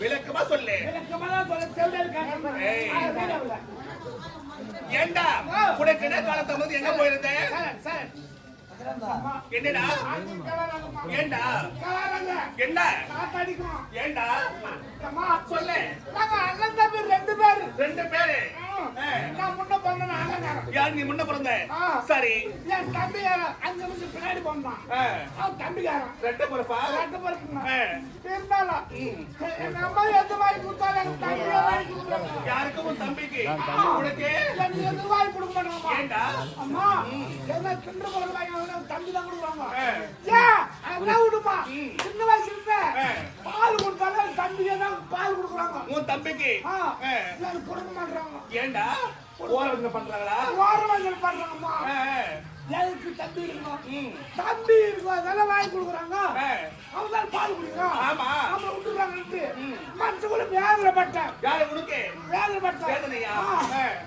விளக்கமா சொல்லு. ஏண்டா உனக்கு என்ன காலத்தை போது எங்க போயிருந்த? என்னடா ஏண்டா என்ன ஏண்டா சொல்லு. ரெண்டு பேரு யார்? நீ முன்ன பிறந்த? சரி. என் தம்பி 5 நிமிஷம் பின்னாடி போனான். அவன் தம்பிக்காரன். ரெட்ட பொறுப்பா? ரெட்ட பொறுப்புங்க. இருந்தாலும் எங்க அம்மா எந்த மாதிரி கொடுத்தாலும் எனக்கு தம்பியே வாங்கி கொடுக்குறாங்க. யாருக்கு? உன் தம்பிக்கு. உனக்கு எனக்கு எது வாங்கி கொடுக்க மாட்டாங்க. ஏண்டா? அம்மா என்ன திண்டு பொருள் வாங்கி தம்பி தான் கொடுக்குறாங்க. ஏன் அதெல்லாம் விடுமா? சின்ன வயசுல இருந்த பால் கொடுத்தாலும் தம்பியே தான் பால் கொடுக்குறாங்க. உன் தம்பிக்கு எனக்கு கொடுக்க மாட்டாங்க. ஏண்டா ஓரவங்க பண்றாங்களா? ஓரவங்க பண்றாங்கம்மா. எனக்கு தம்பி இருக்கணும். தம்பி இருக்கும் அதெல்லாம் வாங்கி கொடுக்குறாங்க. அவங்க தான் பால் குடிக்கிறான். ஆமா. அவங்க விட்டுறாங்க. மனசுக்குள்ள வேதனைப்பட்டேன். யாரு உனக்கு? வேதனைப்பட்டேன். வேதனையா?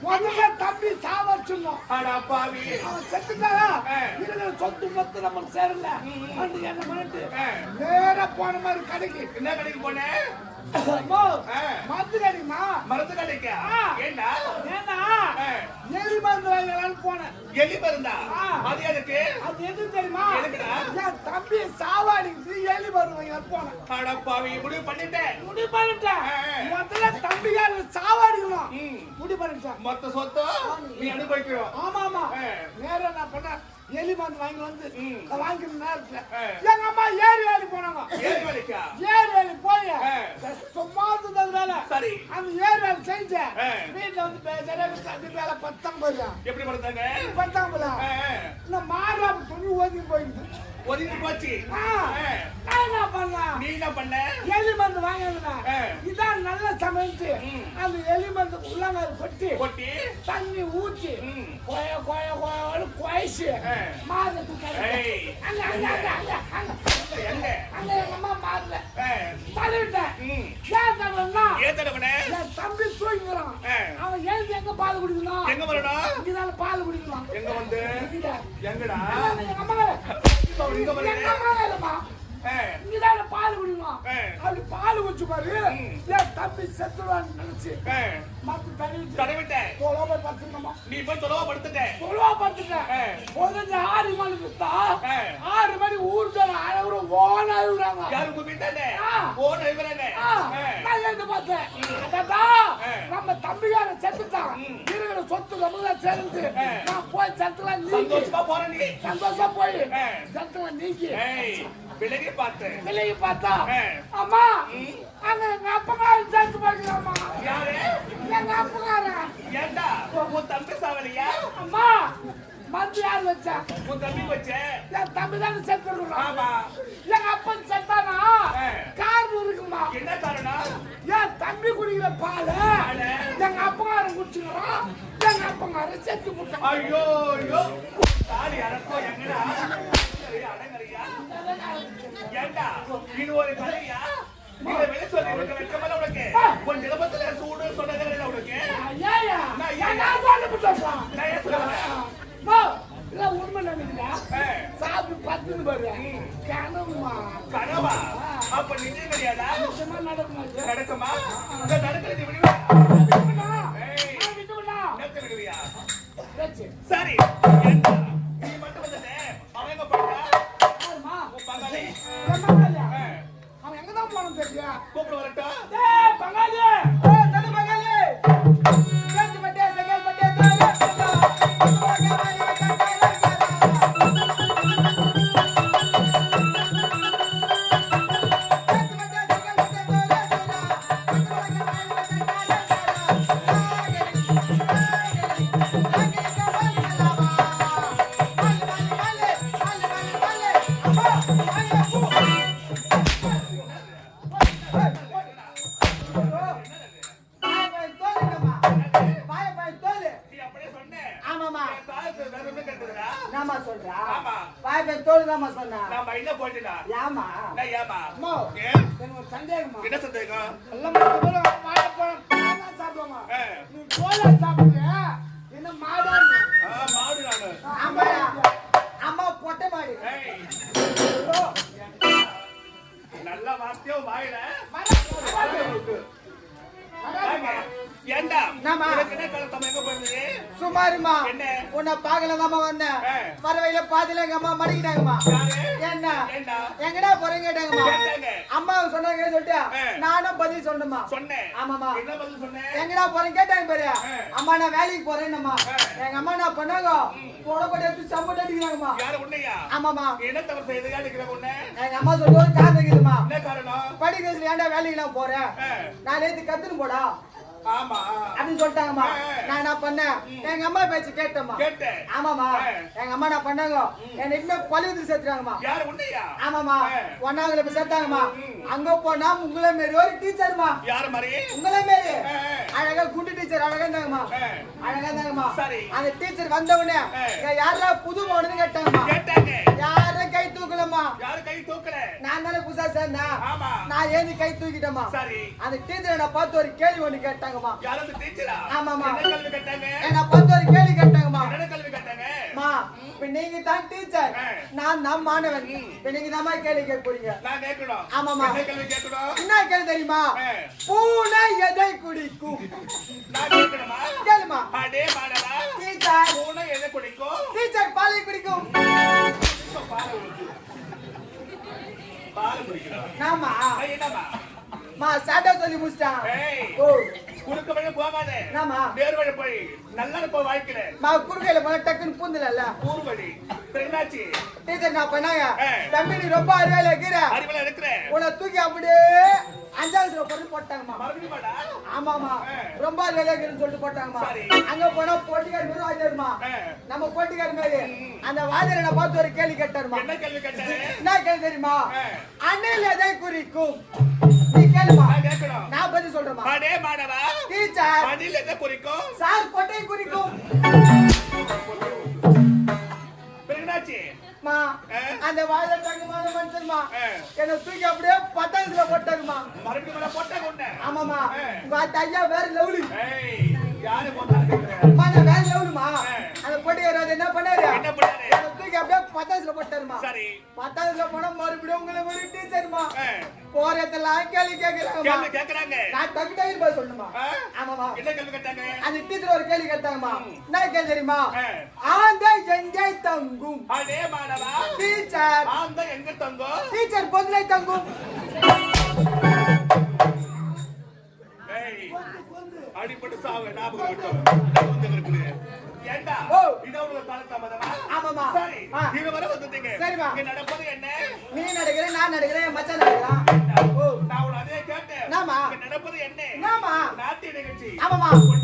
முதல்ல தம்பி சாவச்சுடணும். அட அப்பாவி. அவன் செத்துட்டாரா? இருக்கிற சொத்து மொத்தம் நமக்கு சேரல. வந்து என்ன பண்ணிட்டு நேரா போன மாதிரி கடைக்கு. என்ன கடைக்கு போன? மருந்து கடைக்குமா? மருந்து கடைக்கா? ஏண்டா? ஏன்னா எலி மருந்து வாங்கலான்னு போனேன். எலி மருந்தா? அது எதுக்கு? அது எது தெரியுமா? எதுக்குடா? என் தம்பி சாவாடிக்கு எலி மருந்து வாங்கலான்னு போனேன். அடப்பாவி, முடிவு பண்ணிட்டேன். முதல்ல தம்பிக்கார சாவாடிக்கணும். முடிவு பண்ணிட்டேன். மொத்த சொத்தோ நீ அனுபவிக்கணும். ஆமா ஆமா. நேரா நான் பண்ண எலி மருந்து வாங்கி வந்து வாங்கின நேரத்துல எங்க அம்மா ஏரி வேலைக்கு போனாங்க. ஏரி வேலைக்கா? ஏரி வேலைக்கு போய் சும்மா இருந்ததுனால சரி அந்த ஏரி வேலை செஞ்சேன். வீட்டுல வந்து தம்பி வேலை 19. எப்படி படுத்தாங்க? 19. இந்த மாறாப்பு துணி ஒதுங்கி போயிடுது. ஒதுங்கி போச்சு. நான் என்ன பண்ணேன்? நீ என்ன பண்ண? எலி மருந்து வாங்கினேன். இதான் நல்ல சமைச்சு அந்த எலி மருந்து உள்ளங்கால் கொட்டி தண்ணி ஊற்றி கொய கொய கொய கொயசு மாதத்துக்கு அம்மா மாறல தள்ளிவிட்டேன். ஏன் தடவை? என் தம்பி தூங்கிக்கிறான். அவன் ஏன் எங்க பால் குடிக்கணும்? எங்க வரணும்? இங்கதான பால் குடிக்கலாம். எங்க வந்து எங்கடா? எங்க அம்மா இங்கதான பால் குடிக்கலாம். அப்படி பால் குடிச்சு பாரு. என் தம்பி செத்துவான்னு நினைச்சு மத்த தடவிட்டேன். தொலைவா படுத்துக்கணுமா? நீ போய் தொலைவா படுத்துட்டேன். தொலைவா படுத்துட்டேன். கொஞ்சம் 6 மணி விட்டா 6 மணி ஊருக்கு அழகு ஓன அழுகுறாங்க. யாரு உங்க வீட்டானே? ஓன அழுகுறாங்க. நான் எழுந்து பார்த்தேன். நம்ம தம்பிக்கார செத்துட்டான். இருக்கிற சொத்து நம்ம சேர்ந்து நான் போய் செத்துலாம் நீ சந்தோஷமா போற. நீ சந்தோஷமா போய் செத்துலாம் நீக்கி விலகி பார்த்தா அம்மா அங்க எங்க அப்பகார சேர்த்து போய்க்கலாமா? யாரு? எங்க அப்பகார. ஏண்டா உன் தம்பி சாவலியா? அம்மா மந்து யார் வச்சா? உன் தம்பி வச்ச. என் தம்பி தான் செத்து இருக்கணும். ஆமா. எங்க அப்பன் செத்தானா காரணம் இருக்குமா? என்ன காரணம்? என் தம்பி குடிக்கிற பால் எங்க அப்பகாரன் குடிச்சுக்கிறான். எங்க அப்பகாரன் செத்து போட்டான். ஐயோ ஐயோ தாடி அரக்கோ எங்கடா அடங்கறியா? ஏண்டா இது ஒரு கதையா? நீ சரி, உனக்கு வெட்கமில்ல உனக்கு? உன் நிலப்பத்துல சூடு சொன்னதே இல்லை உனக்கு? ஐயா நான் சொல்லப்பட்டோம் நான் ஏன் சொல்லுவேன்? இல்ல உண்மை நினைக்கிறா சாப்பிட்டு பத்துன்னு பாரு கனவுமா கனவா? அப்ப நிஜம் கிடையாதா? நிஜமா நடக்குமா நடக்குமா? இந்த நடக்கிறது விடுவா? நேத்து விடுவியா? சரி, ஏண்டா? நீ மட்டும் வந்ததே, அவன் எங்க போயிட்டா? உன் பங்காளி. அவன் எங்கதான் போனோம் தெரியா? கூப்பிட வரட்டா? பங்காளி தனி பங்காளி நீ அப்படியே சொன்ன. ஆமாமா என் காசு வேற ஒண்ணும் கட்டுதுடா. நாமா சொல்றா ஆமா. வாய்ப்பை தோல் தாமா சொன்னா நான் மயில போயிட்டேனா? ஏமா நான் ஏமா? அம்மா ஏன்? எனக்கு ஒரு சந்தேகமா என்ன சந்தேகம்? எல்லாம் போல வாழைப்பழம் பழம் சாப்பிடுவாங்க ஆ. நீ தோலை சாப்பிடுற என்ன மாடான்னு மாடு நானு. ஆமாடா அம்மா பொட்டை மாடு ஏய், நல்ல வார்த்தையோ வாயில. ஏண்டா? நாமா. உனக்கு என்ன கலத்தம் எங்க போயிருந்தது? சுமாருமா என்ன? உன்னை பார்க்கலதாம்மா வந்தேன் ஆ. வரவையில பாதியில எங்க அம்மா மடிக்கிட்டாங்கம்மா யாரு? என்ன ஏண்டா? எங்கடா போறீங்க கேட்டாங்கம்மா கேட்டாங்க. அம்மா சொன்னாங்க சொல்லிட்டு ஆ. நானும் பதில் சொன்னேம்மா சொன்னேன். ஆமாமா என்ன பதில் சொன்னேன்? எங்கடா போறேன் கேட்டாங்க பாரு ஆ. அம்மா நான் வேலைக்கு போறேன்னம்மா ஆ. எங்க அம்மா நான் பண்ணாங்க போட எடுத்து சம்பளம் அடிக்கிறாங்கம்மா யாரு உன்னையா? ஆமாமா என்ன தவறு செய்ததா நிக்கிற உன்னை? எங்க அம்மா சொல்றது ஒரு காரணம் இருக்குதுமா என்ன காரணம்? படிக்கிறதுல ஏன்டா வேலைக்கு நான் போறேன் ஆ. நான் நேத்து கத்துன்னு போடா ஆமா. அப்படின்னு சொல்லிட்டாங்கம்மா ஆ. நான் என்ன பண்ணேன் எங்க அம்மா பேச்சு கேட்டேம்மா கேட்டேன். ஆமாமா ஆ. எங்க அம்மா நான் பண்ணாங்க என்ன இன்னும் பள்ளிக்கூடத்துக்கு சேர்த்துறாங்கம்மா யாரு உன்னையா? ஆமாமா ஆ. ஒன்னாங்கல போய் சேர்த்தாங்கம்மா ம். அங்க போனா உங்களை மாரி ஒரு டீச்சர்மா யாரு மாதிரி? உங்களை மாரி ஆ. அழகா குண்டு டீச்சர் அழகா இருந்தாங்கம்மா ஆ. அழகா இருந்தாங்கம்மா சரி. அந்த டீச்சர் வந்த உடனே ஆ. யாரா புது மாடுன்னு கேட்டாங்கம்மா கேட்டாங்க. யாரும் கை தூக்கலம்மா யாரு கை தூக்கல? நான் தானே புதுசா சேர்ந்தேன் ஆமா. நான் ஏந்தி கை தூக்கிட்டேம்மா சரி. அந்த டீச்சரை நான் பார்த்து ஒரு கேள்வி ஒண்ணு கேட்டாங்கம்மா யாரு அந்த டீச்சரா? ஆமாமா. என்ன கல்வி கட்டாங்க? என்ன பார்த்து ஒரு கேள்வி கேட்டாங்கம்மா என்ன கல்வி கட்டாங்க? மா இப்ப நீங்க தான் டீச்சர் ஆ. நான் மாணவன் இப்ப நீங்க தான் கேள்வி கேட்க போறீங்க நான் கேட்கணும். ஆமாமா. என்ன கல்வி கேட்கணும்? என்ன கேள்வி தெரியுமா ஆ. பூனை எதை குடிக்கும் நான் கேட்கணுமா? கேளுமா அடே மாடவா. டீச்சர் பூனை எதை குடிக்கும்? டீச்சர் பாலை குடிக்கும் பால் குடிக்கும். பால் குடிக்கணும். நாமா ஐய், என்னம்மா? மா சாட்டா சொல்லி முடிச்சிட்டான் ஏய், ஓ குறுக்க வழி போகாத. நாமா நேர் வழி போய் நல்லா இருப்ப வாழ்க்கையில. மா குறுக்கையில போன டக்குன்னு பூந்துல ஊர் வழி. என்னாச்சு? டீச்சர் நான் பண்ணாங்க ஆ. தம்பி நீ ரொம்ப அறிவாளியா இருக்கிற அறிவுல இருக்கிற. உன்னை தூக்கி அப்படியே அஞ்சாவது பொண்ணு போட்டாங்கம்மா மறுபடியும் வாடா. ஆமாமா ஆ. ரொம்ப அறிவாளியா இருக்கிறன்னு சொல்லிட்டு போட்டாங்கம்மா சரி. அங்க போனா போட்டிக்கார் மேல வாஜருமா ஆ. நம்ம போட்டிக்கார் மேல அந்த வாஜரை பார்த்து ஒரு கேள்வி கேட்டாருமா என்ன கேள்வி கேட்டாரு? என்ன கேள்வி தெரியுமா ஆ. அணில் எதை குறிக்கும் நீ கேளுமா நான் கேட்கணும். நான் பதில் சொல்றேமா அடே மாடவா. டீச்சர் அணில் எதை குறிக்கும்? சார் கொட்டை குறிக்கும் என்னாச்சு? மா ஆ. அந்த வாயில தங்கமான மனுஷன்மா ஆ. என்ன தூக்கி அப்படியே பட்டாசுல போட்டாருமா மறுபடியும் மேல போட்டாங்க உன்னை. ஆமாமா ஆ. உங்க ஐயா வேற லவ்லி ஏய், யாரு போட்டாங்க கேக்குற? அம்மா நான் வேற லவ்லுமா ஆ. அந்த போட்டிக்காரர் அது என்ன பண்ணாரு என்ன பண்ணாரு? என்னை தூக்கி அப்படியே பட்டாசுல போட்டாருமா சரி. பட்டாசுல போனா மறுபடியும் உங்களை ஒரு டீச்சர்மா ஆ. போறதெல்லாம் கேள்வி கேக்குறாங்கம்மா கேள்வி கேக்குறாங்க. நான் டக்கு டக்கு பதில் சொல்லணுமா ஆ? ஆமாமா என்ன கேள்வி கேட்டாங்க? அந்த டீச்சர் ஒரு கேள்வி கேட்டாங்கம்மா என்ன கேள்வி தெரியுமா ஆ. ஆந்தை எங்கே தங்கும் அடே மாடவா. டீச்சர் ஆந்த எங்க தங்கும்? டீச்சர் பொதுலை தங்கும் ஏய், அடிபட்டு சாவு ஞாபகம் இருக்கட்டும். ஏண்டா? ஓ. இது உங்க காலத்தாமதமா? ஆமாமா சரி. ஆ. இது வரை வந்துட்டீங்க. சரிம்மா. இங்க நடப்பது என்ன? நீ நடிக்கிறேன் நான் நடிக்கிறேன் என் மச்சான் நடிக்கிறான் ஓ நான் உன்னை அதே கேட்டேன். நாமா. இங்க நடப்பது என்ன? நாமா நாட்டிய நிகழ்ச்சி. ஆமாமா உன்